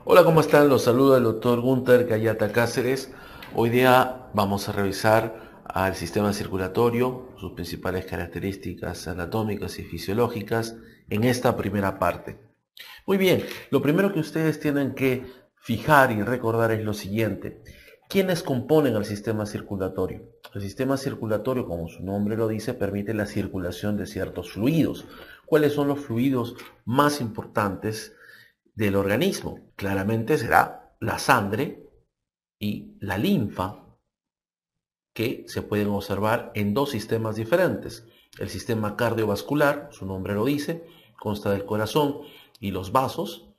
Hola, ¿cómo están? Los saluda el doctor Gunther Cayata Cáceres. Hoy día vamos a revisar al sistema circulatorio, sus principales características anatómicas y fisiológicas en esta primera parte. Muy bien, lo primero que ustedes tienen que fijar y recordar es lo siguiente. ¿Quiénes componen el sistema circulatorio? El sistema circulatorio, como su nombre lo dice, permite la circulación de ciertos fluidos. ¿Cuáles son los fluidos más importantes del organismo? Claramente será la sangre y la linfa, que se pueden observar en dos sistemas diferentes. El sistema cardiovascular, su nombre lo dice, consta del corazón y los vasos,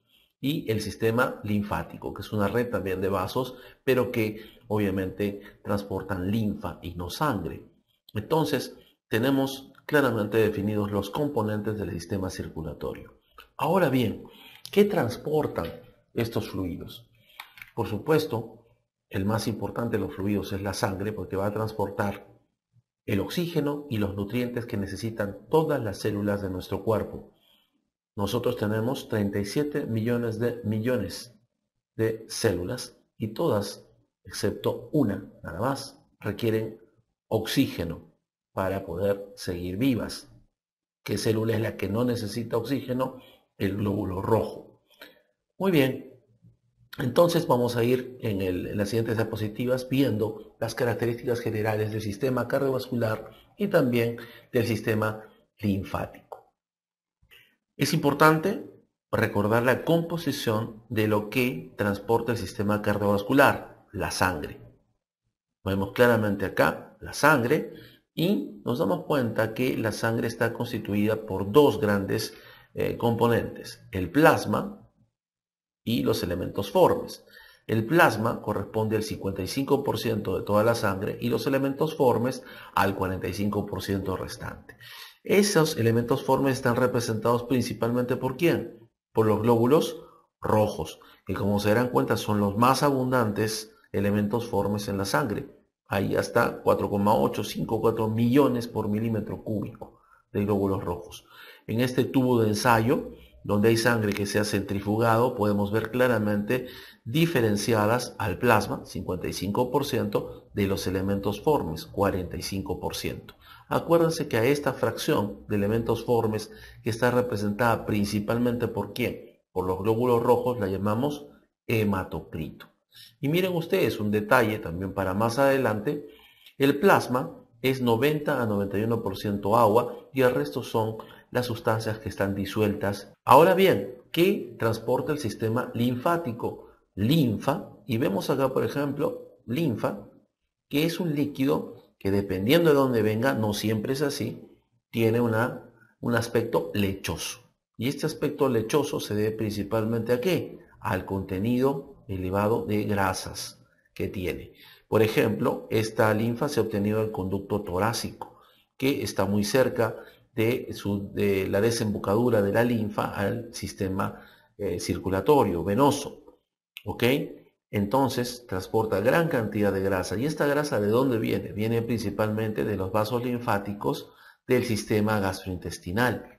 y el sistema linfático, que es una red también de vasos, pero que obviamente transportan linfa y no sangre. Entonces, tenemos claramente definidos los componentes del sistema circulatorio. Ahora bien, ¿qué transportan estos fluidos? Por supuesto, el más importante de los fluidos es la sangre, porque va a transportar el oxígeno y los nutrientes que necesitan todas las células de nuestro cuerpo. Nosotros tenemos 37 millones de células y todas, excepto una, nada más, requieren oxígeno para poder seguir vivas. ¿Qué célula es la que no necesita oxígeno? El glóbulo rojo. Muy bien, entonces vamos a ir en las siguientes diapositivas viendo las características generales del sistema cardiovascular y también del sistema linfático. Es importante recordar la composición de lo que transporta el sistema cardiovascular, la sangre. Vemos claramente acá la sangre y nos damos cuenta que la sangre está constituida por dos grandes componentes, el plasma y los elementos formes. El plasma corresponde al 55% de toda la sangre y los elementos formes al 45% restante. Esos elementos formes están representados principalmente ¿por quién? Por los glóbulos rojos, que como se darán cuenta son los más abundantes elementos formes en la sangre. Hay hasta 4,854 millones por milímetro cúbico de glóbulos rojos. En este tubo de ensayo, donde hay sangre que se ha centrifugado, podemos ver claramente diferenciadas al plasma, 55%, de los elementos formes, 45%. Acuérdense que a esta fracción de elementos formes, que está representada principalmente ¿por quién? Por los glóbulos rojos, la llamamos hematocrito. Y miren ustedes un detalle también para más adelante, el plasma es 90 a 91% agua y el resto son las sustancias que están disueltas. Ahora bien, ¿qué transporta el sistema linfático? Linfa, y vemos acá por ejemplo, linfa, que es un líquido que dependiendo de dónde venga, no siempre es así, tiene un aspecto lechoso. Y este aspecto lechoso se debe principalmente ¿a qué? Al contenido elevado de grasas que tiene. Por ejemplo, esta linfa se ha obtenido del conducto torácico, que está muy cerca de la desembocadura de la linfa al sistema circulatorio, venoso. ¿Ok? Entonces transporta gran cantidad de grasa. ¿Y esta grasa de dónde viene? Viene principalmente de los vasos linfáticos del sistema gastrointestinal,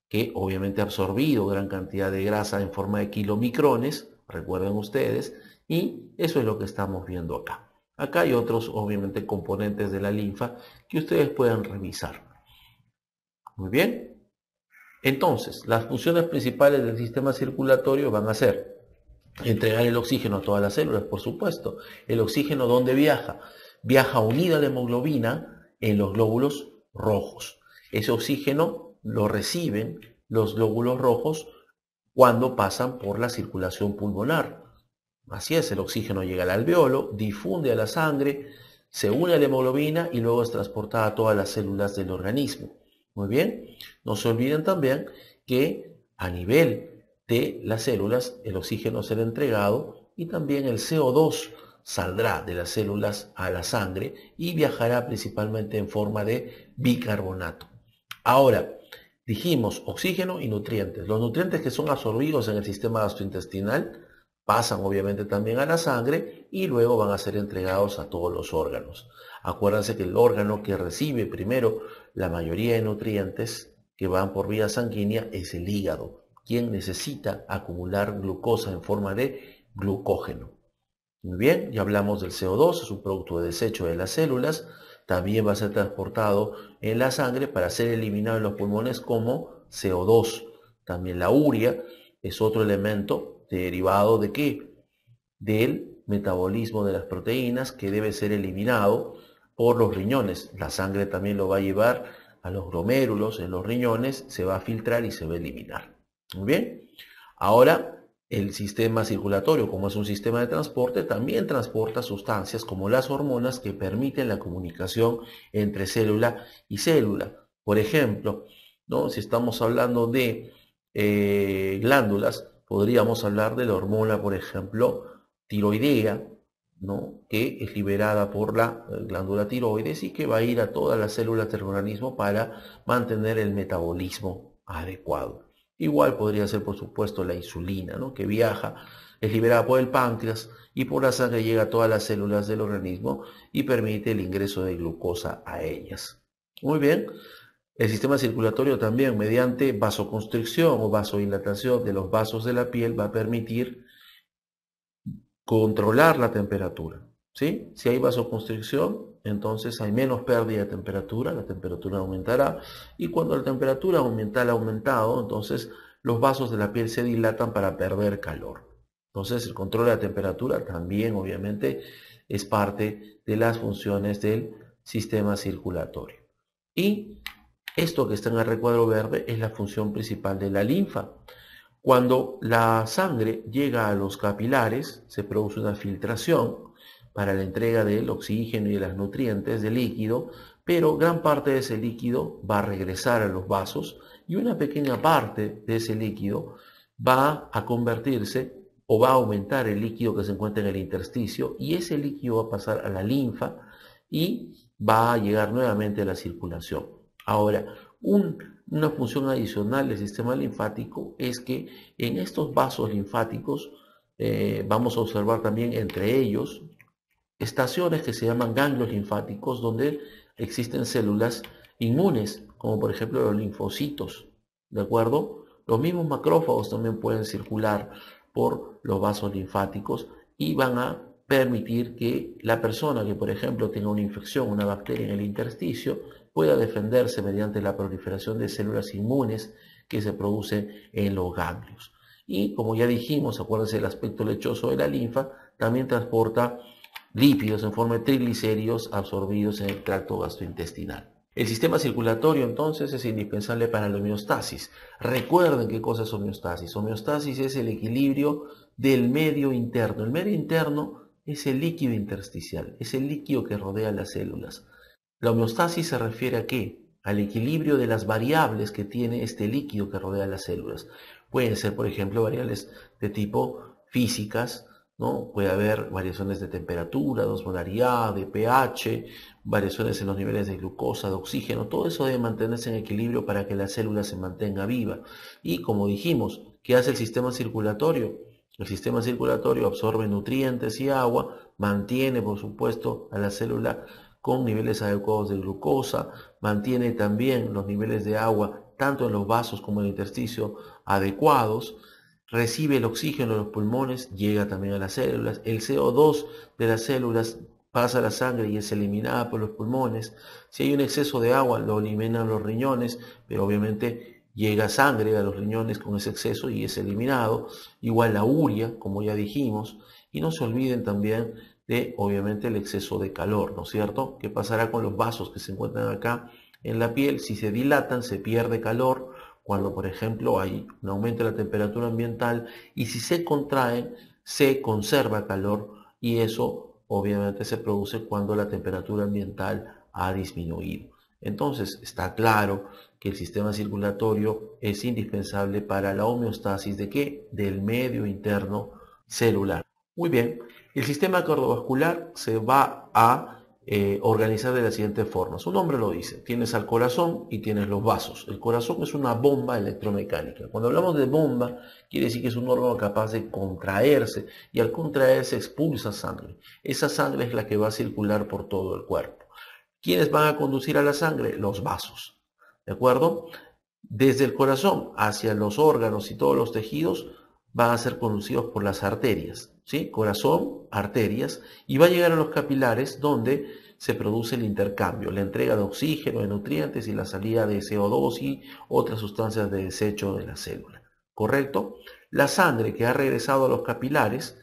que obviamente ha absorbido gran cantidad de grasa en forma de kilomicrones, recuerden ustedes, y eso es lo que estamos viendo acá. Acá hay otros, obviamente, componentes de la linfa que ustedes pueden revisar. Muy bien. Entonces, las funciones principales del sistema circulatorio van a ser entregar el oxígeno a todas las células, por supuesto. El oxígeno, ¿dónde viaja? Viaja unida a la hemoglobina en los glóbulos rojos. Ese oxígeno lo reciben los glóbulos rojos cuando pasan por la circulación pulmonar. Así es, el oxígeno llega al alveolo, difunde a la sangre, se une a la hemoglobina y luego es transportada a todas las células del organismo. Muy bien, no se olviden también que a nivel de las células el oxígeno será entregado y también el CO2 saldrá de las células a la sangre y viajará principalmente en forma de bicarbonato. Ahora, dijimos oxígeno y nutrientes. Los nutrientes que son absorbidos en el sistema gastrointestinal pasan obviamente también a la sangre y luego van a ser entregados a todos los órganos. Acuérdense que el órgano que recibe primero la mayoría de nutrientes que van por vía sanguínea es el hígado. quien necesita acumular glucosa en forma de glucógeno. Muy bien, ya hablamos del CO2, es un producto de desecho de las células, también va a ser transportado en la sangre para ser eliminado en los pulmones como CO2. También la urea es otro elemento derivado de ¿qué? Del metabolismo de las proteínas que debe ser eliminado por los riñones. La sangre también lo va a llevar a los glomérulos en los riñones, se va a filtrar y se va a eliminar. Muy bien, ahora el sistema circulatorio, como es un sistema de transporte, también transporta sustancias como las hormonas que permiten la comunicación entre célula y célula. Por ejemplo, ¿no? Si estamos hablando de glándulas, podríamos hablar de la hormona, por ejemplo, tiroidea, ¿no? Que es liberada por la glándula tiroides y que va a ir a todas las células del organismo para mantener el metabolismo adecuado. Igual podría ser, por supuesto, la insulina, ¿no? Que viaja, es liberada por el páncreas y por la sangre llega a todas las células del organismo y permite el ingreso de glucosa a ellas. Muy bien, el sistema circulatorio también, mediante vasoconstricción o vasodilatación de los vasos de la piel, va a permitir controlar la temperatura, ¿sí? Si hay vasoconstricción, entonces hay menos pérdida de temperatura, la temperatura aumentará, y cuando la temperatura ambiental ha aumentado, entonces los vasos de la piel se dilatan para perder calor. Entonces el control de la temperatura también obviamente es parte de las funciones del sistema circulatorio. Y esto que está en el recuadro verde es la función principal de la linfa. Cuando la sangre llega a los capilares, se produce una filtración para la entrega del oxígeno y de los nutrientes del líquido, pero gran parte de ese líquido va a regresar a los vasos y una pequeña parte de ese líquido va a convertirse o va a aumentar el líquido que se encuentra en el intersticio y ese líquido va a pasar a la linfa y va a llegar nuevamente a la circulación. Ahora, una función adicional del sistema linfático es que en estos vasos linfáticos vamos a observar también entre ellos estaciones que se llaman ganglios linfáticos donde existen células inmunes, como por ejemplo los linfocitos, ¿de acuerdo? Los mismos macrófagos también pueden circular por los vasos linfáticos y van a permitir que la persona que por ejemplo tenga una infección, una bacteria en el intersticio, pueda defenderse mediante la proliferación de células inmunes que se producen en los ganglios. Y como ya dijimos, acuérdense, el aspecto lechoso de la linfa también transporta lípidos en forma de triglicéridos absorbidos en el tracto gastrointestinal. El sistema circulatorio entonces es indispensable para la homeostasis. Recuerden qué cosa es homeostasis. Homeostasis es el equilibrio del medio interno. El medio interno es el líquido intersticial, es el líquido que rodea las células. La homeostasis se refiere a qué? Al equilibrio de las variables que tiene este líquido que rodea las células. Pueden ser, por ejemplo, variables de tipo físicas, ¿no? Puede haber variaciones de temperatura, de osmolaridad, de pH, variaciones en los niveles de glucosa, de oxígeno. Todo eso debe mantenerse en equilibrio para que la célula se mantenga viva. Y como dijimos, ¿qué hace el sistema circulatorio? El sistema circulatorio absorbe nutrientes y agua, mantiene, por supuesto, a la célula con niveles adecuados de glucosa, mantiene también los niveles de agua, tanto en los vasos como en el intersticio, adecuados, recibe el oxígeno de los pulmones, llega también a las células, el CO2 de las células pasa a la sangre y es eliminada por los pulmones. Si hay un exceso de agua, lo eliminan los riñones, pero obviamente llega sangre a los riñones con ese exceso y es eliminado. Igual la urea, como ya dijimos, y no se olviden también de, obviamente, el exceso de calor, ¿no es cierto? ¿Qué pasará con los vasos que se encuentran acá en la piel? Si se dilatan, se pierde calor, cuando por ejemplo hay un aumento de la temperatura ambiental, y si se contraen, se conserva calor, y eso obviamente se produce cuando la temperatura ambiental ha disminuido. Entonces está claro que el sistema circulatorio es indispensable para la homeostasis de ¿qué? Del medio interno celular. Muy bien, el sistema cardiovascular se va a organizar de la siguiente forma. Su nombre lo dice, tienes al corazón y tienes los vasos. El corazón es una bomba electromecánica. Cuando hablamos de bomba, quiere decir que es un órgano capaz de contraerse y al contraerse expulsa sangre. Esa sangre es la que va a circular por todo el cuerpo. ¿Quiénes van a conducir a la sangre? Los vasos. ¿De acuerdo? Desde el corazón hacia los órganos y todos los tejidos van a ser conducidos por las arterias, ¿sí? Corazón, arterias, y va a llegar a los capilares donde se produce el intercambio, la entrega de oxígeno, de nutrientes y la salida de CO2 y otras sustancias de desecho de la célula, ¿correcto? La sangre que ha regresado a los capilares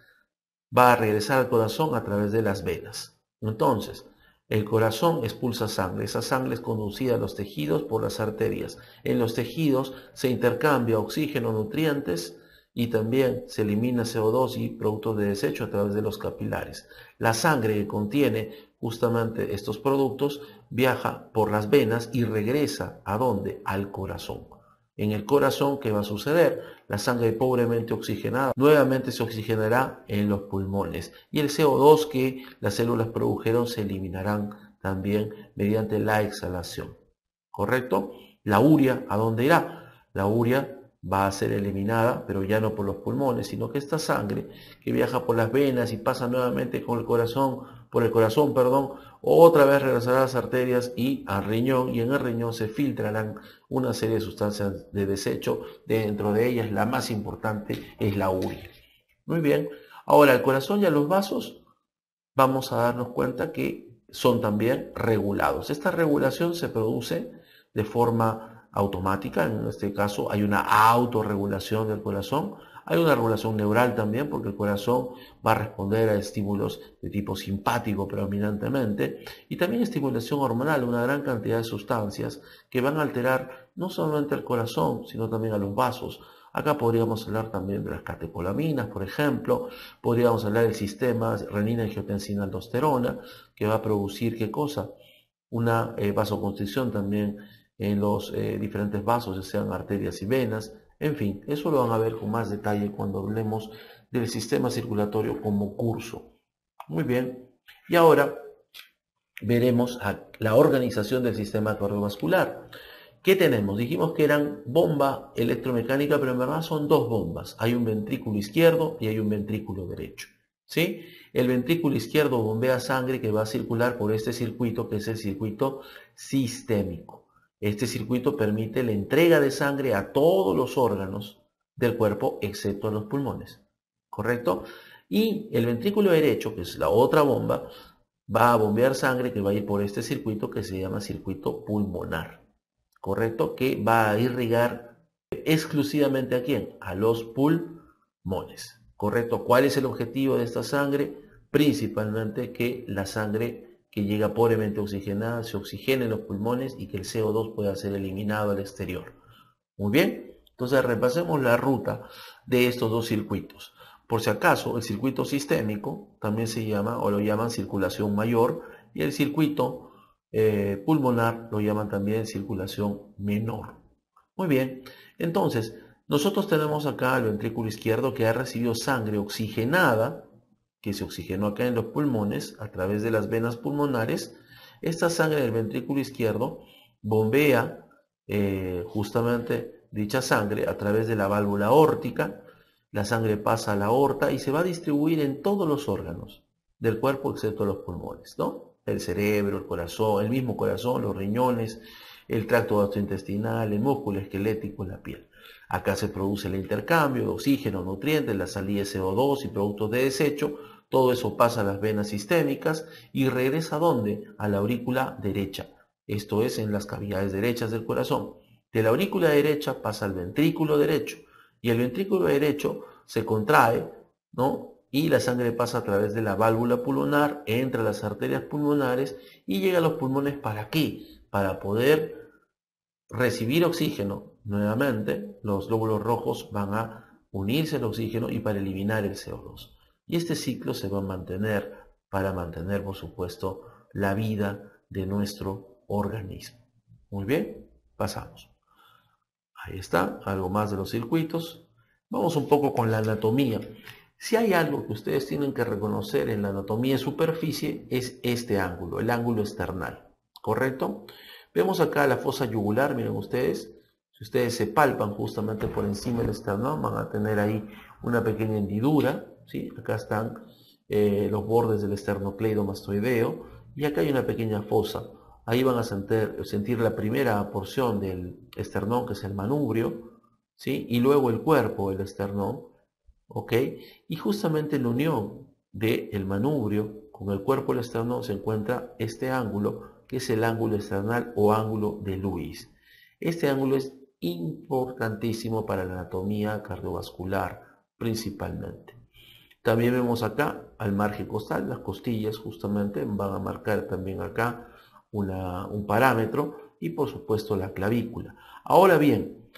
va a regresar al corazón a través de las venas. Entonces, el corazón expulsa sangre. Esa sangre es conducida a los tejidos por las arterias. En los tejidos se intercambia oxígeno, nutrientes y también se elimina CO2 y productos de desecho a través de los capilares. La sangre que contiene justamente estos productos viaja por las venas y regresa ¿a dónde? Al corazón. En el corazón, ¿qué va a suceder? La sangre pobremente oxigenada nuevamente se oxigenará en los pulmones y el CO2 que las células produjeron se eliminarán también mediante la exhalación. ¿Correcto? La urea, ¿a dónde irá? La urea va a ser eliminada, pero ya no por los pulmones, sino que esta sangre que viaja por las venas y pasa nuevamente con el corazón, por el corazón, perdón, otra vez regresará a las arterias y al riñón, y en el riñón se filtrarán una serie de sustancias de desecho. Dentro de ellas, la más importante es la urea. Muy bien. Ahora, el corazón y a los vasos, vamos a darnos cuenta que son también regulados. Esta regulación se produce de forma automática. En este caso hay una autorregulación del corazón. Hay una regulación neural también, porque el corazón va a responder a estímulos de tipo simpático predominantemente, y también estimulación hormonal, una gran cantidad de sustancias que van a alterar no solamente el corazón, sino también a los vasos. Acá podríamos hablar también de las catecolaminas, por ejemplo. Podríamos hablar del sistema renina-angiotensina-aldosterona, que va a producir, ¿qué cosa? Una vasoconstricción también en los diferentes vasos, ya sean arterias y venas. En fin, eso lo van a ver con más detalle cuando hablemos del sistema circulatorio como curso. Muy bien. Y ahora veremos la organización del sistema cardiovascular. ¿Qué tenemos? Dijimos que eran bomba electromecánica, pero en verdad son dos bombas. Hay un ventrículo izquierdo y hay un ventrículo derecho. ¿Sí? El ventrículo izquierdo bombea sangre que va a circular por este circuito, que es el circuito sistémico. Este circuito permite la entrega de sangre a todos los órganos del cuerpo, excepto a los pulmones. ¿Correcto? Y el ventrículo derecho, que es la otra bomba, va a bombear sangre que va a ir por este circuito que se llama circuito pulmonar. ¿Correcto? Que va a irrigar exclusivamente ¿a quién? A los pulmones. ¿Correcto? ¿Cuál es el objetivo de esta sangre? Principalmente que la sangre que llega pobremente oxigenada se oxigene en los pulmones y que el CO2 pueda ser eliminado al exterior. Muy bien. Entonces repasemos la ruta de estos dos circuitos. Por si acaso, el circuito sistémico también se llama o lo llaman circulación mayor, y el circuito pulmonar lo llaman también circulación menor. Muy bien, entonces nosotros tenemos acá el ventrículo izquierdo que ha recibido sangre oxigenada, que se oxigenó acá en los pulmones a través de las venas pulmonares. Esta sangre del ventrículo izquierdo bombea justamente dicha sangre a través de la válvula aórtica. La sangre pasa a la aorta y se va a distribuir en todos los órganos del cuerpo excepto los pulmones, ¿no? El cerebro, el corazón, el mismo corazón, los riñones, el tracto gastrointestinal, el músculo esquelético, la piel. Acá se produce el intercambio de oxígeno, nutrientes, la salida de CO2 y productos de desecho. Todo eso pasa a las venas sistémicas y regresa ¿a dónde? A la aurícula derecha. Esto es en las cavidades derechas del corazón. De la aurícula derecha pasa al ventrículo derecho y el ventrículo derecho se contrae, ¿no? Y la sangre pasa a través de la válvula pulmonar, entra a las arterias pulmonares y llega a los pulmones. ¿Para qué? Para poder recibir oxígeno. Nuevamente, los glóbulos rojos van a unirse al oxígeno y para eliminar el CO2. Y este ciclo se va a mantener para mantener, por supuesto, la vida de nuestro organismo. Muy bien, pasamos. Ahí está, algo más de los circuitos. Vamos un poco con la anatomía. Si hay algo que ustedes tienen que reconocer en la anatomía de superficie, es este ángulo, el ángulo esternal, ¿correcto? Vemos acá la fosa yugular, miren ustedes. Si ustedes se palpan justamente por encima del esternón, van a tener ahí una pequeña hendidura, ¿sí? Acá están los bordes del esternocleidomastoideo y acá hay una pequeña fosa. Ahí van a sentir la primera porción del esternón, que es el manubrio, ¿sí? Y luego el cuerpo, el esternón, ¿ok? Y justamente en la unión del manubrio con el cuerpo del esternón se encuentra este ángulo, que es el ángulo esternal o ángulo de Lewis. Este ángulo es importantísimo para la anatomía cardiovascular, principalmente. También vemos acá al margen costal, las costillas justamente van a marcar también acá un parámetro y por supuesto la clavícula. Ahora bien,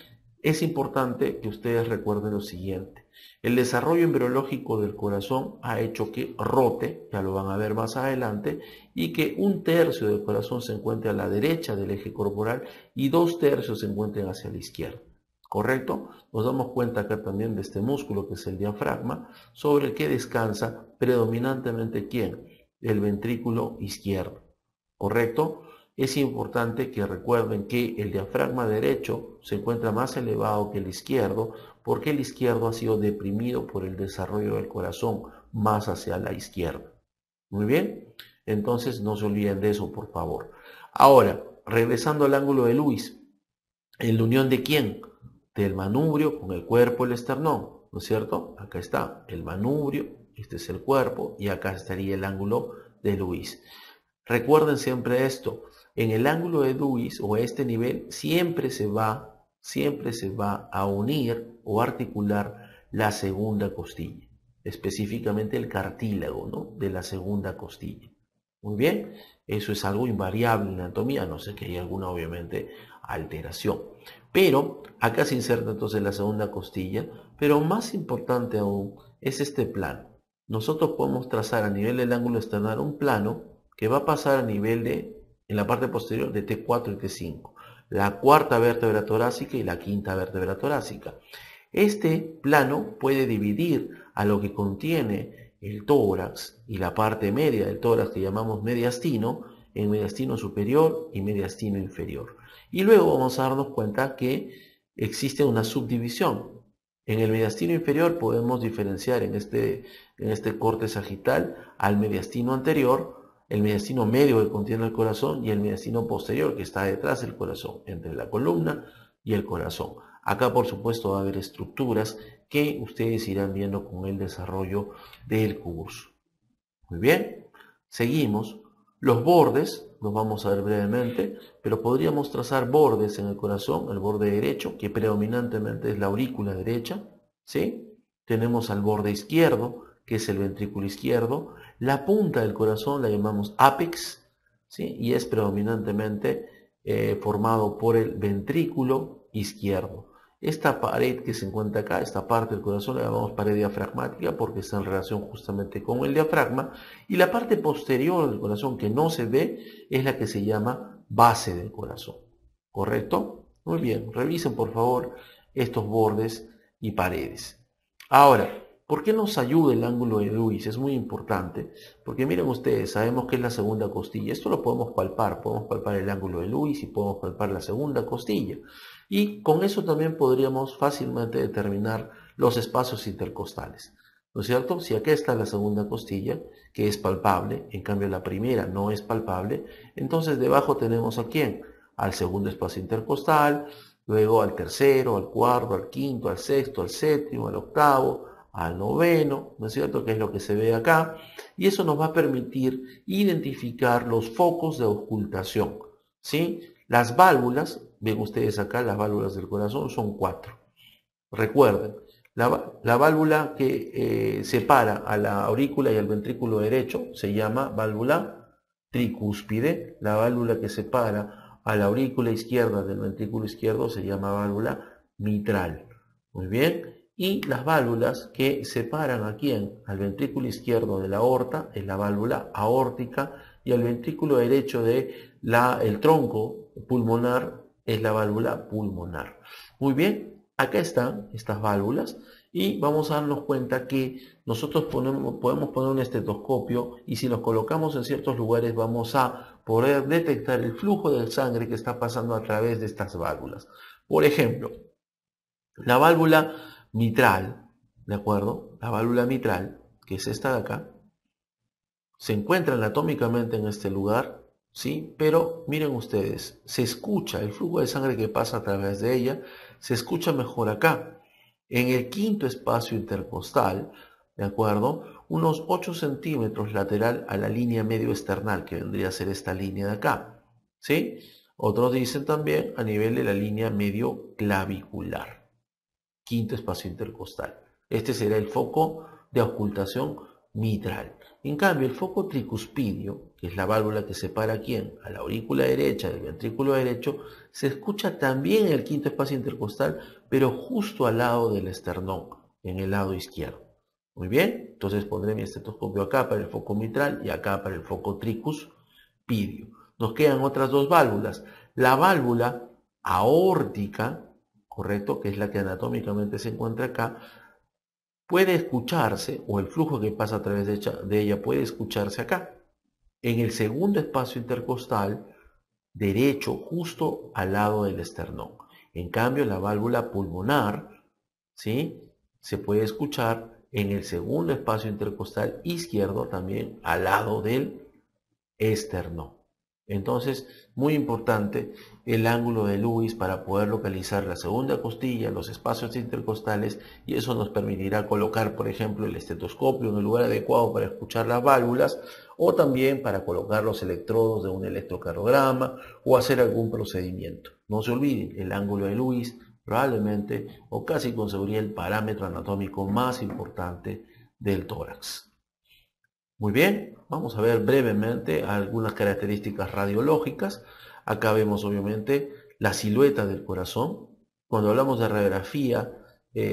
es importante que ustedes recuerden lo siguiente. El desarrollo embriológico del corazón ha hecho que rote, ya lo van a ver más adelante, y que 1/3 del corazón se encuentre a la derecha del eje corporal y 2/3 se encuentren hacia la izquierda. ¿Correcto? Nos damos cuenta acá también de este músculo que es el diafragma, sobre el que descansa predominantemente ¿quién? El ventrículo izquierdo. ¿Correcto? Es importante que recuerden que el diafragma derecho se encuentra más elevado que el izquierdo, porque el izquierdo ha sido deprimido por el desarrollo del corazón más hacia la izquierda. Muy bien, entonces no se olviden de eso, por favor. Ahora, regresando al ángulo de Lewis, ¿en la unión de quién? Del manubrio con el cuerpo, el esternón, ¿no es cierto? Acá está el manubrio, este es el cuerpo, y acá estaría el ángulo de Lewis. Recuerden siempre esto, en el ángulo de Lewis o a este nivel siempre se va a unir o articular la segunda costilla, específicamente el cartílago, ¿no? De la segunda costilla. Muy bien, eso es algo invariable en la anatomía, a no ser que haya alguna obviamente alteración. Pero acá se inserta entonces la segunda costilla, pero más importante aún es este plano. Nosotros podemos trazar a nivel del ángulo esternal un plano que va a pasar a nivel de, en la parte posterior, de T4 y T5, la cuarta vértebra torácica y la quinta vértebra torácica. Este plano puede dividir a lo que contiene el tórax y la parte media del tórax que llamamos mediastino, en mediastino superior y mediastino inferior. Y luego vamos a darnos cuenta que existe una subdivisión. En el mediastino inferior podemos diferenciar en este corte sagital al mediastino anterior, el mediastino medio que contiene el corazón y el mediastino posterior que está detrás del corazón, entre la columna y el corazón. Acá por supuesto va a haber estructuras que ustedes irán viendo con el desarrollo del curso. Muy bien, seguimos. Los bordes, los vamos a ver brevemente, pero podríamos trazar bordes en el corazón, el borde derecho, que predominantemente es la aurícula derecha, ¿sí? Tenemos al borde izquierdo, que es el ventrículo izquierdo. La punta del corazón la llamamos ápex, ¿sí? Y es predominantemente formado por el ventrículo izquierdo. Esta pared que se encuentra acá, esta parte del corazón, la llamamos pared diafragmática porque está en relación justamente con el diafragma. Y la parte posterior del corazón que no se ve es la que se llama base del corazón. ¿Correcto? Muy bien, revisen por favor estos bordes y paredes. Ahora, ¿por qué nos ayuda el ángulo de Lewis? Es muy importante, porque miren ustedes, sabemos que es la segunda costilla. Esto lo podemos palpar el ángulo de Lewis y podemos palpar la segunda costilla. Y con eso también podríamos fácilmente determinar los espacios intercostales. ¿No es cierto? Si acá está la segunda costilla, que es palpable, en cambio la primera no es palpable, entonces debajo tenemos ¿a quién? Al segundo espacio intercostal, luego al tercero, al cuarto, al quinto, al sexto, al séptimo, al octavo, al noveno, ¿no es cierto? Que es lo que se ve acá. Y eso nos va a permitir identificar los focos de ocultación, ¿sí? Las válvulas, ven ustedes acá, las válvulas del corazón son 4. Recuerden, la válvula que separa a la aurícula y al ventrículo derecho se llama válvula tricúspide. La válvula que separa a la aurícula izquierda del ventrículo izquierdo se llama válvula mitral. Muy bien. Y las válvulas que separan a quién? Al ventrículo izquierdo de la aorta es la válvula aórtica y al ventrículo derecho de el tronco pulmonar es la válvula pulmonar. Muy bien, acá están estas válvulas y vamos a darnos cuenta que nosotros podemos poner un estetoscopio y si los colocamos en ciertos lugares vamos a poder detectar el flujo de sangre que está pasando a través de estas válvulas. Por ejemplo, la válvula mitral, ¿de acuerdo? La válvula mitral, que es esta de acá, se encuentra anatómicamente en este lugar, ¿sí? Pero miren ustedes, se escucha el flujo de sangre que pasa a través de ella, se escucha mejor acá. En el quinto espacio intercostal, ¿de acuerdo? Unos 8 centímetros lateral a la línea medio esternal, que vendría a ser esta línea de acá, ¿sí? Otros dicen también a nivel de la línea medio clavicular, quinto espacio intercostal. Este será el foco de ocultación mitral. En cambio, el foco tricuspidio, que es la válvula que separa a quién, a la aurícula derecha del ventrículo derecho, se escucha también en el quinto espacio intercostal, pero justo al lado del esternón, en el lado izquierdo. Muy bien, entonces pondré mi estetoscopio acá para el foco mitral y acá para el foco tricuspidio. Nos quedan otras dos válvulas. La válvula aórtica, correcto, que es la que anatómicamente se encuentra acá, puede escucharse, o el flujo que pasa a través de ella puede escucharse acá, en el segundo espacio intercostal derecho, justo al lado del esternón. En cambio, la válvula pulmonar, ¿sí?, se puede escuchar en el segundo espacio intercostal izquierdo, también al lado del esternón. Entonces, muy importante el ángulo de Lewis para poder localizar la segunda costilla, los espacios intercostales, y eso nos permitirá colocar, por ejemplo, el estetoscopio en el lugar adecuado para escuchar las válvulas, o también para colocar los electrodos de un electrocardiograma o hacer algún procedimiento. No se olviden, el ángulo de Lewis probablemente o casi con seguridad el parámetro anatómico más importante del tórax. Muy bien, vamos a ver brevemente algunas características radiológicas. Acá vemos obviamente la silueta del corazón. Cuando hablamos de radiografía,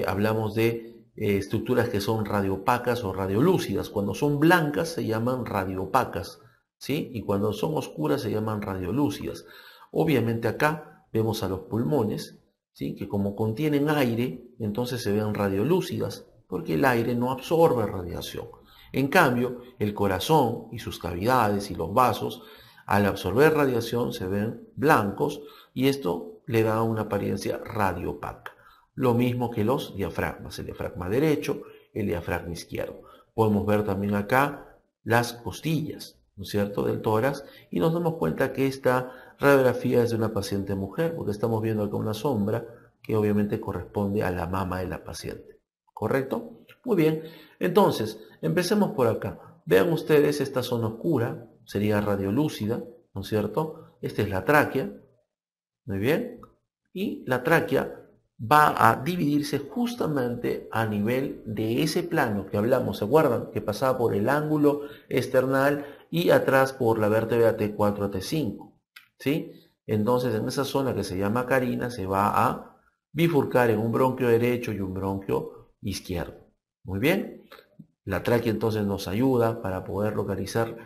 hablamos de estructuras que son radiopacas o radiolúcidas. Cuando son blancas se llaman radiopacas, ¿sí? Y cuando son oscuras se llaman radiolúcidas. Obviamente acá vemos a los pulmones, ¿sí?, que como contienen aire, entonces se ven radiolúcidas, porque el aire no absorbe radiación. En cambio, el corazón y sus cavidades y los vasos, al absorber radiación, se ven blancos y esto le da una apariencia radiopaca. Lo mismo que los diafragmas, el diafragma derecho, el diafragma izquierdo. Podemos ver también acá las costillas, ¿no es cierto?, del tórax, y nos damos cuenta que esta radiografía es de una paciente mujer, porque estamos viendo acá una sombra que obviamente corresponde a la mama de la paciente. ¿Correcto? Muy bien, entonces, empecemos por acá. Vean ustedes esta zona oscura, sería radiolúcida, ¿no es cierto? Esta es la tráquea, muy bien, y la tráquea va a dividirse justamente a nivel de ese plano que hablamos, ¿se acuerdan? Que pasaba por el ángulo external y atrás por la vértebra T4 a T5, ¿sí? Entonces, en esa zona que se llama carina se va a bifurcar en un bronquio derecho y un bronquio izquierdo. Muy bien, la tráquea entonces nos ayuda para poder localizar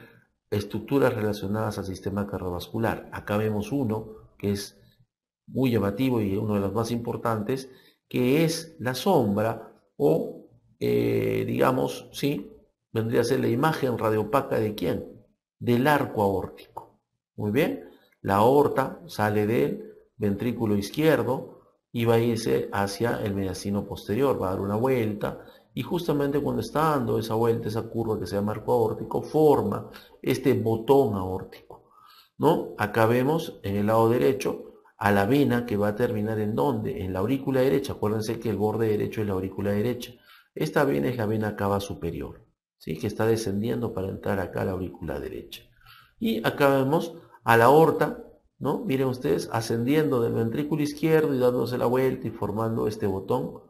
estructuras relacionadas al sistema cardiovascular. Acá vemos uno que es muy llamativo y uno de los más importantes, que es la sombra o, digamos, sí, vendría a ser la imagen radiopaca de ¿quién? Del arco aórtico. Muy bien, la aorta sale del ventrículo izquierdo y va a irse hacia el mediastino posterior, va a dar una vuelta y justamente cuando está dando esa vuelta, esa curva que se llama arco aórtico, forma este botón aórtico, ¿no? Acá vemos en el lado derecho a la vena que va a terminar ¿en dónde? En la aurícula derecha. Acuérdense que el borde derecho es la aurícula derecha. Esta vena es la vena cava superior, ¿sí?, que está descendiendo para entrar acá a la aurícula derecha. Y acá vemos a la aorta, ¿no? Miren ustedes, ascendiendo del ventrículo izquierdo y dándose la vuelta y formando este botón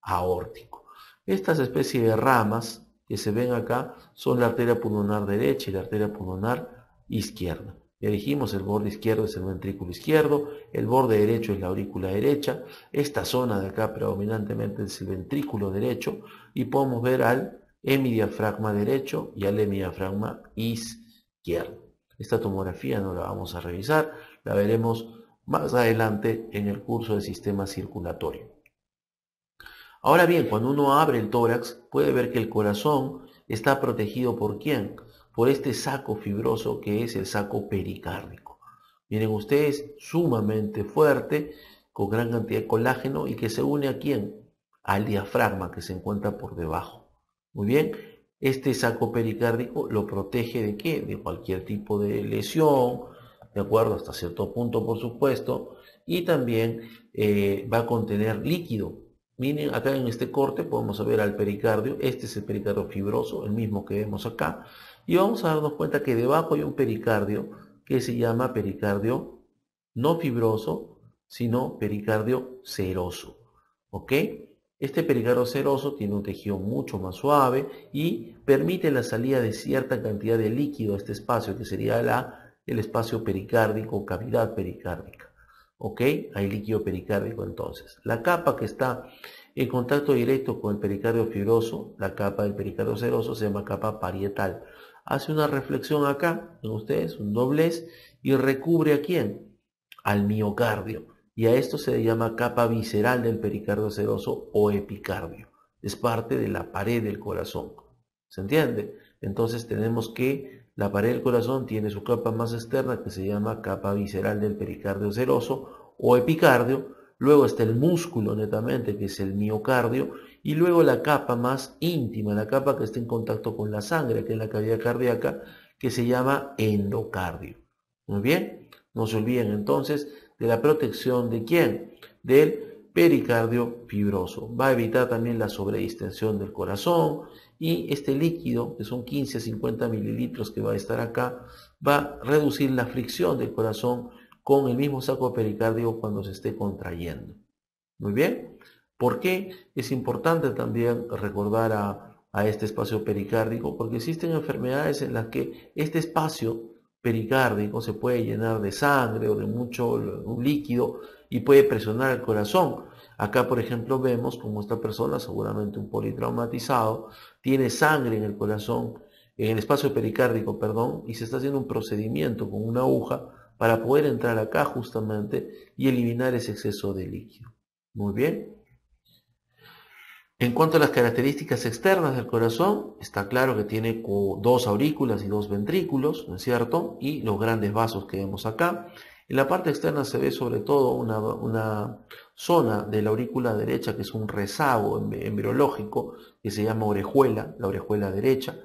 aórtico. Estas especies de ramas que se ven acá son la arteria pulmonar derecha y la arteria pulmonar izquierda. Ya dijimos, el borde izquierdo es el ventrículo izquierdo, el borde derecho es la aurícula derecha, esta zona de acá predominantemente es el ventrículo derecho y podemos ver al hemidiafragma derecho y al hemidiafragma izquierdo. Esta tomografía no la vamos a revisar, la veremos más adelante en el curso de sistema circulatorio. Ahora bien, cuando uno abre el tórax, puede ver que el corazón está protegido ¿por quién? Por este saco fibroso que es el saco pericárdico. Miren ustedes, sumamente fuerte, con gran cantidad de colágeno y que se une ¿a quién? Al diafragma que se encuentra por debajo. Muy bien, este saco pericárdico lo protege ¿de qué? De cualquier tipo de lesión, ¿de acuerdo? Hasta cierto punto, por supuesto, y también va a contener líquido. Miren, acá en este corte podemos ver al pericardio. Este es el pericardio fibroso, el mismo que vemos acá. Y vamos a darnos cuenta que debajo hay un pericardio que se llama pericardio no fibroso, sino pericardio seroso. ¿Ok? Este pericardio seroso tiene un tejido mucho más suave y permite la salida de cierta cantidad de líquido a este espacio, que sería el espacio pericárdico o cavidad pericárdica. ¿Ok? Hay líquido pericárdico entonces. La capa que está en contacto directo con el pericardio fibroso, la capa del pericardio seroso, se llama capa parietal. Hace una reflexión acá, en ustedes, un doblez, y recubre ¿a quién? Al miocardio. Y a esto se le llama capa visceral del pericardio seroso o epicardio. Es parte de la pared del corazón. ¿Se entiende? Entonces tenemos que la pared del corazón tiene su capa más externa que se llama capa visceral del pericardio seroso o epicardio. Luego está el músculo netamente, que es el miocardio. Y luego la capa más íntima, la capa que está en contacto con la sangre, que es la cavidad cardíaca, que se llama endocardio. Muy bien, no se olviden entonces de la protección de ¿quién? Del pericardio fibroso. Va a evitar también la sobredistensión del corazón y este líquido, que son 15 a 50 mililitros que va a estar acá, va a reducir la fricción del corazón con el mismo saco pericárdico cuando se esté contrayendo. Muy bien. ¿Por qué es importante también recordar a este espacio pericárdico? Porque existen enfermedades en las que este espacio pericárdico se puede llenar de sangre o de mucho un líquido y puede presionar el corazón. Acá, por ejemplo, vemos como esta persona, seguramente un politraumatizado, tiene sangre en el corazón, en el espacio pericárdico, perdón, y se está haciendo un procedimiento con una aguja para poder entrar acá justamente y eliminar ese exceso de líquido. Muy bien. En cuanto a las características externas del corazón, está claro que tiene dos aurículas y dos ventrículos, ¿no es cierto? Y los grandes vasos que vemos acá. En la parte externa se ve sobre todo una zona de la aurícula derecha que es un rezago embriológico que se llama orejuela, la orejuela derecha.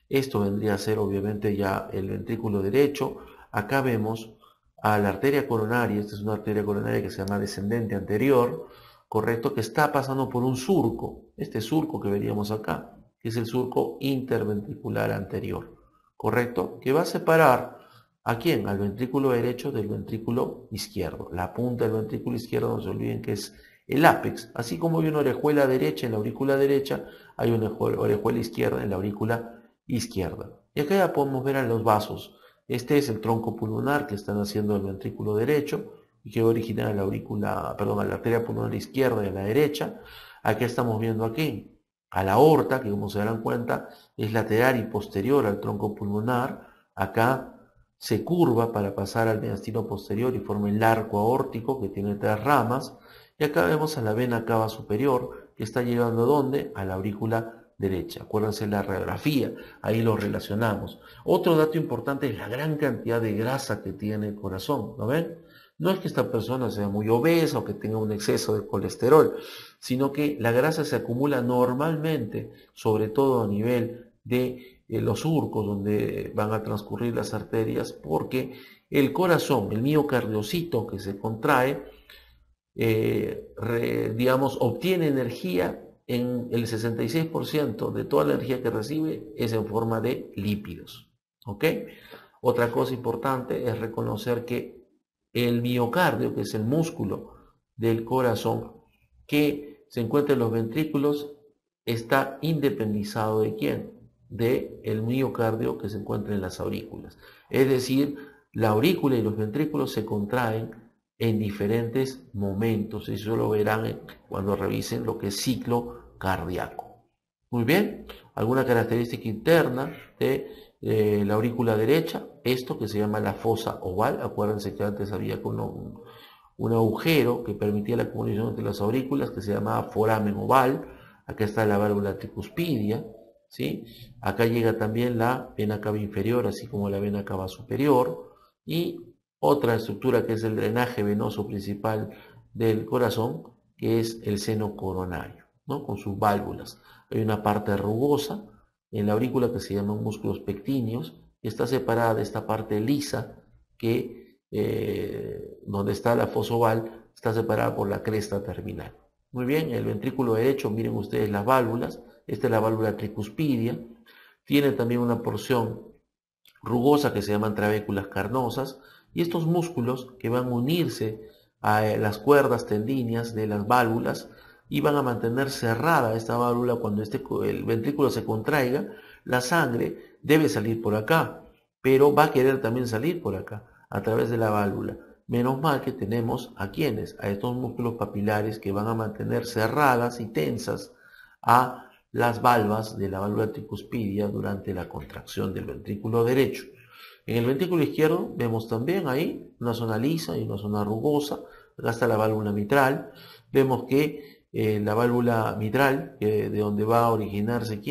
Esto vendría a ser obviamente ya el ventrículo derecho. Acá vemos a la arteria coronaria, esta es una arteria coronaria que se llama descendente anterior, correcto, que está pasando por un surco, este surco que veríamos acá, que es el surco interventricular anterior, correcto, que va a separar ¿a quién? Al ventrículo derecho del ventrículo izquierdo. La punta del ventrículo izquierdo, no se olviden que es el ápex, así como hay una orejuela derecha en la aurícula derecha, hay una orejuela izquierda en la aurícula izquierda. Y acá ya podemos ver a los vasos. Este es el tronco pulmonar que están haciendo el ventrículo derecho y que origina la aurícula, perdón, a la arteria pulmonar izquierda y a la derecha. Aquí estamos viendo aquí a la aorta, que como se darán cuenta es lateral y posterior al tronco pulmonar. Acá se curva para pasar al mediastino posterior y forma el arco aórtico que tiene tres ramas. Y acá vemos a la vena cava superior que está llegando ¿a dónde? A la aurícula derecha. Acuérdense la radiografía, ahí lo relacionamos. Otro dato importante es la gran cantidad de grasa que tiene el corazón, ¿no ven? No es que esta persona sea muy obesa o que tenga un exceso de colesterol, sino que la grasa se acumula normalmente, sobre todo a nivel de los surcos donde van a transcurrir las arterias, porque el corazón, el miocardiocito que se contrae, digamos, obtiene energía en el 66% de toda la energía que recibe es en forma de lípidos. ¿Ok? Otra cosa importante es reconocer que el miocardio, que es el músculo del corazón que se encuentra en los ventrículos, está independizado ¿de quién? De el miocardio que se encuentra en las aurículas. Es decir, la aurícula y los ventrículos se contraen en diferentes momentos. Eso lo verán cuando revisen lo que es ciclo cardíaco. Muy bien, alguna característica interna de la aurícula derecha, esto que se llama la fosa oval. Acuérdense que antes había un agujero que permitía la comunicación entre las aurículas que se llamaba foramen oval. Acá está la válvula tricuspidia, ¿sí? Acá llega también la vena cava inferior, así como la vena cava superior, y otra estructura que es el drenaje venoso principal del corazón, que es el seno coronario, ¿no? Con sus válvulas. Hay una parte rugosa en la aurícula que se llaman músculos pectíneos, que está separada de esta parte lisa que donde está la fosa oval, está separada por la cresta terminal. Muy bien, el ventrículo derecho, miren ustedes las válvulas. Esta es la válvula tricuspidia. Tiene también una porción rugosa que se llaman trabéculas carnosas, y estos músculos que van a unirse a las cuerdas tendíneas de las válvulas y van a mantener cerrada esta válvula. Cuando el ventrículo se contraiga, la sangre debe salir por acá, pero va a querer también salir por acá, a través de la válvula. Menos mal que tenemos a quienes, a estos músculos papilares que van a mantener cerradas y tensas a las valvas de la válvula tricuspidia durante la contracción del ventrículo derecho. En el ventrículo izquierdo vemos también ahí una zona lisa y una zona rugosa. Acá está la válvula mitral. Vemos que la válvula mitral, de donde va a originarse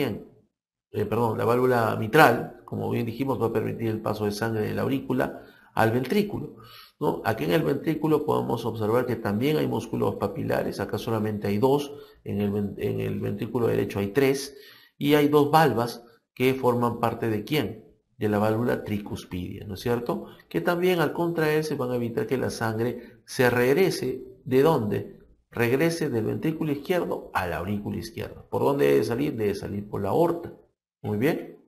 la válvula mitral, como bien dijimos, va a permitir el paso de sangre de la aurícula al ventrículo, ¿no? Aquí en el ventrículo podemos observar que también hay músculos papilares. Acá solamente hay dos, en el ventrículo derecho hay tres, y hay dos valvas que forman parte de ¿quién? De la válvula tricuspidia, ¿no es cierto? Que también al contraerse van a evitar que la sangre se regrese. ¿De dónde? Regrese del ventrículo izquierdo a la aurícula izquierda. ¿Por dónde debe salir? Debe salir por la aorta. Muy bien,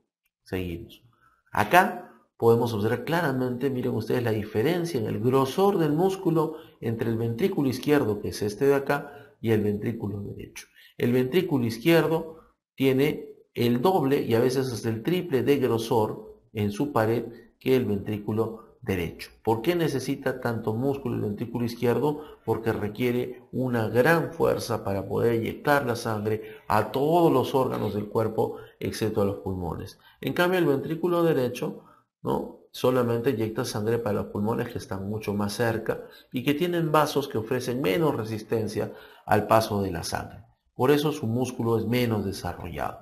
seguimos. Acá podemos observar claramente, miren ustedes, la diferencia en el grosor del músculo entre el ventrículo izquierdo, que es este de acá, y el ventrículo derecho. El ventrículo izquierdo tiene el doble y a veces hasta el triple de grosor en su pared que el ventrículo derecho. ¿Por qué necesita tanto músculo el ventrículo izquierdo? Porque requiere una gran fuerza para poder inyectar la sangre a todos los órganos del cuerpo, excepto a los pulmones. En cambio, el ventrículo derecho, ¿no?, solamente inyecta sangre para los pulmones, que están mucho más cerca y que tienen vasos que ofrecen menos resistencia al paso de la sangre. Por eso su músculo es menos desarrollado.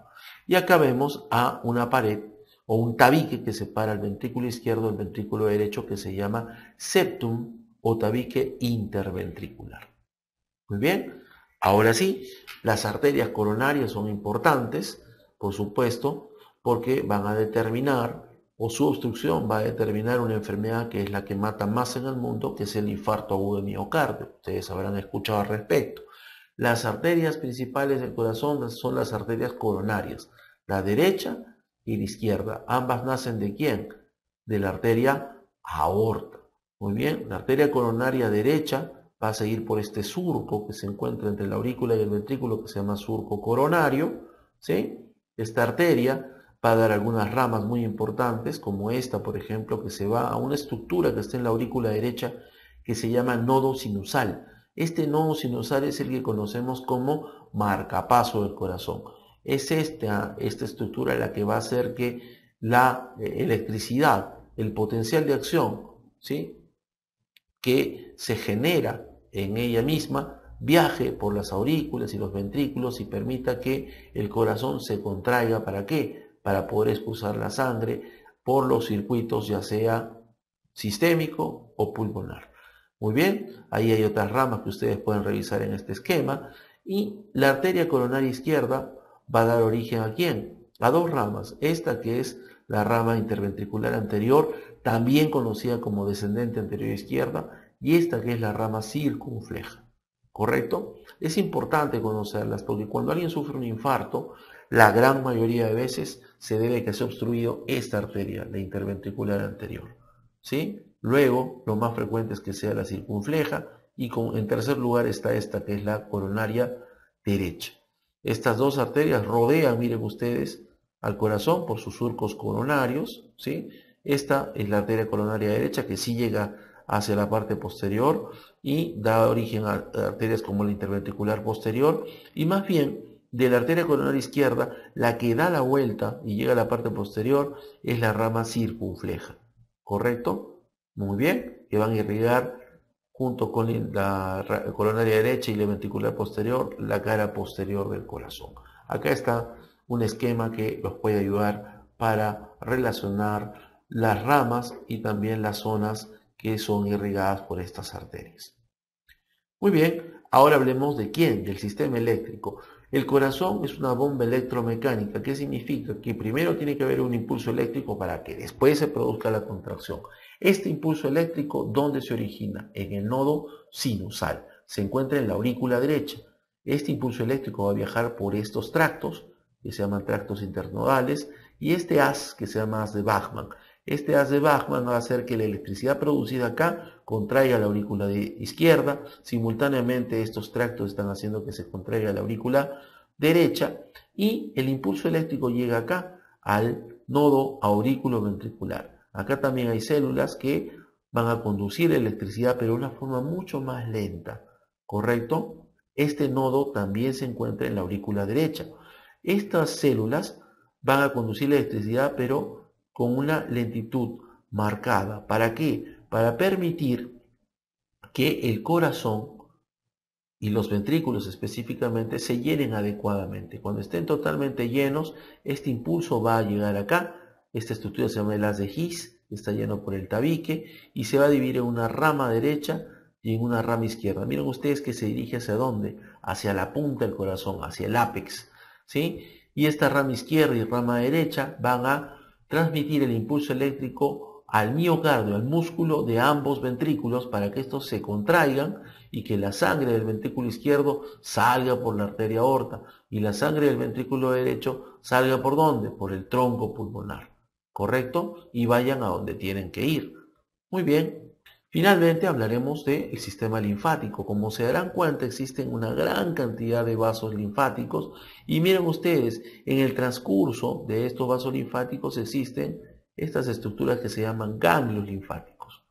Y acá vemos a una pared o un tabique que separa el ventrículo izquierdo del ventrículo derecho, que se llama septum o tabique interventricular. Muy bien, ahora sí, las arterias coronarias son importantes, por supuesto, porque van a determinar, o su obstrucción va a determinar una enfermedad que es la que mata más en el mundo, que es el infarto agudo de miocardio. Ustedes habrán escuchado al respecto. Las arterias principales del corazón son las arterias coronarias, la derecha y la izquierda. Ambas nacen ¿de quién? De la arteria aorta. Muy bien, la arteria coronaria derecha va a seguir por este surco que se encuentra entre la aurícula y el ventrículo, que se llama surco coronario, ¿sí? Esta arteria va a dar algunas ramas muy importantes, como esta, por ejemplo, que se va a una estructura que está en la aurícula derecha, que se llama nodo sinusal. Este nodo sinusal es el que conocemos como marcapaso del corazón. Es esta estructura la que va a hacer que la electricidad, el potencial de acción, ¿sí?, que se genera en ella misma, viaje por las aurículas y los ventrículos y permita que el corazón se contraiga. ¿Para qué? Para poder expulsar la sangre por los circuitos, ya sea sistémico o pulmonar. Muy bien, ahí hay otras ramas que ustedes pueden revisar en este esquema. Y la arteria coronaria izquierda va a dar origen ¿a quién? A dos ramas. Esta, que es la rama interventricular anterior, también conocida como descendente anterior izquierda, y esta, que es la rama circunfleja. ¿Correcto? Es importante conocerlas, porque cuando alguien sufre un infarto, la gran mayoría de veces se debe a que se ha obstruido esta arteria, la interventricular anterior, ¿sí? Luego, lo más frecuente es que sea la circunfleja, y en tercer lugar está esta, que es la coronaria derecha. Estas dos arterias rodean, miren ustedes, al corazón por sus surcos coronarios, ¿sí? Esta es la arteria coronaria derecha, que sí llega hacia la parte posterior y da origen a arterias como la interventricular posterior, y más bien de la arteria coronaria izquierda, la que da la vuelta y llega a la parte posterior es la rama circunfleja. ¿Correcto? Muy bien, que van a irrigar junto con la coronaria derecha y la ventricular posterior, la cara posterior del corazón. Acá está un esquema que los puede ayudar para relacionar las ramas y también las zonas que son irrigadas por estas arterias. Muy bien, ahora hablemos de quién, del sistema eléctrico. El corazón es una bomba electromecánica. ¿Qué significa? Que primero tiene que haber un impulso eléctrico para que después se produzca la contracción. Este impulso eléctrico, ¿dónde se origina? En el nodo sinusal. Se encuentra en la aurícula derecha. Este impulso eléctrico va a viajar por estos tractos, que se llaman tractos internodales, y este haz, que se llama haz de Bachmann. Este haz de Bachmann va a hacer que la electricidad producida acá contraiga la aurícula izquierda. Simultáneamente estos tractos están haciendo que se contraiga la aurícula derecha y el impulso eléctrico llega acá al nodo aurículo-ventricular. Acá también hay células que van a conducir electricidad, pero de una forma mucho más lenta, ¿correcto? Este nodo también se encuentra en la aurícula derecha. Estas células van a conducir la electricidad, pero con una lentitud marcada. ¿Para qué? Para permitir que el corazón y los ventrículos específicamente se llenen adecuadamente. Cuando estén totalmente llenos, este impulso va a llegar acá. Esta estructura se llama el haz de His, está lleno por el tabique y se va a dividir en una rama derecha y en una rama izquierda. Miren ustedes que se dirige hacia dónde, hacia la punta del corazón, hacia el ápex, ¿sí? Y esta rama izquierda y rama derecha van a transmitir el impulso eléctrico al miocardio, al músculo de ambos ventrículos para que estos se contraigan y que la sangre del ventrículo izquierdo salga por la arteria aorta y la sangre del ventrículo derecho salga ¿por dónde? Por el tronco pulmonar, ¿correcto? Y vayan a donde tienen que ir. Muy bien. Finalmente hablaremos del sistema linfático. Como se darán cuenta, existen una gran cantidad de vasos linfáticos y miren ustedes, en el transcurso de estos vasos linfáticos existen estas estructuras que se llaman ganglios linfáticos,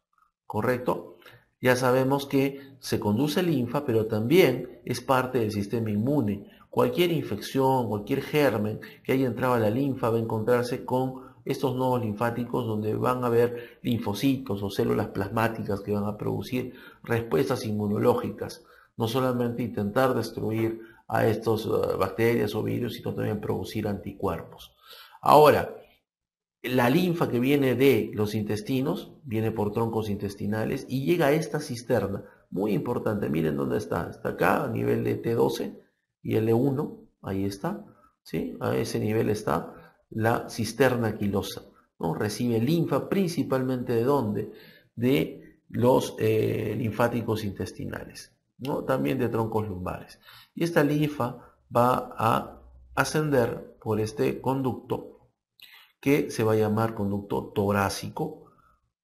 ¿correcto? Ya sabemos que se conduce linfa, pero también es parte del sistema inmune. Cualquier infección, cualquier germen que haya entrado a la linfa va a encontrarse con estos nodos linfáticos donde van a haber linfocitos o células plasmáticas que van a producir respuestas inmunológicas. No solamente intentar destruir a estas bacterias o virus, sino también producir anticuerpos. Ahora, la linfa que viene de los intestinos, viene por troncos intestinales y llega a esta cisterna, muy importante, miren dónde está acá a nivel de T12 y L1, ahí está, ¿sí? A ese nivel está la cisterna aquilosa, ¿no? Recibe linfa principalmente ¿de dónde? De los linfáticos intestinales, ¿no? También de troncos lumbares. Y esta linfa va a ascender por este conducto que se va a llamar conducto torácico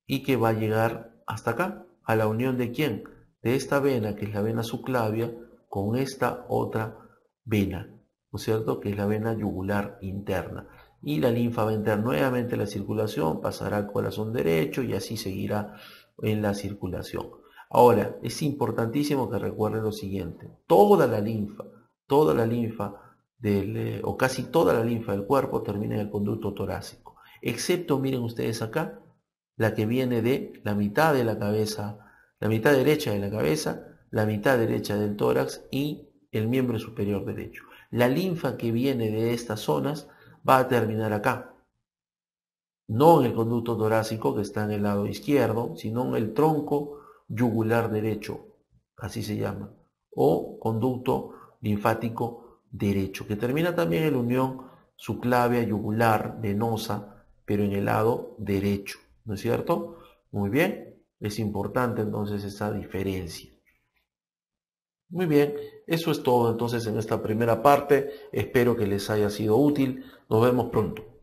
y que va a llegar hasta acá, a la unión de quién, de esta vena que es la vena subclavia con esta otra vena, ¿no es cierto?, que es la vena yugular interna, y la linfa va a entrar nuevamente en la circulación, pasará al corazón derecho y así seguirá en la circulación. Ahora, es importantísimo que recuerden lo siguiente: toda la linfa o casi toda la linfa del cuerpo termina en el conducto torácico, excepto, miren ustedes acá, la que viene de la mitad de la cabeza, la mitad derecha de la cabeza, la mitad derecha del tórax y el miembro superior derecho. La linfa que viene de estas zonas va a terminar acá, no en el conducto torácico que está en el lado izquierdo, sino en el tronco yugular derecho, así se llama, o conducto linfático derecho, que termina también en la unión subclavia yugular venosa, pero en el lado derecho, ¿no es cierto? Muy bien, es importante entonces esa diferencia. Muy bien, eso es todo entonces en esta primera parte, espero que les haya sido útil, nos vemos pronto.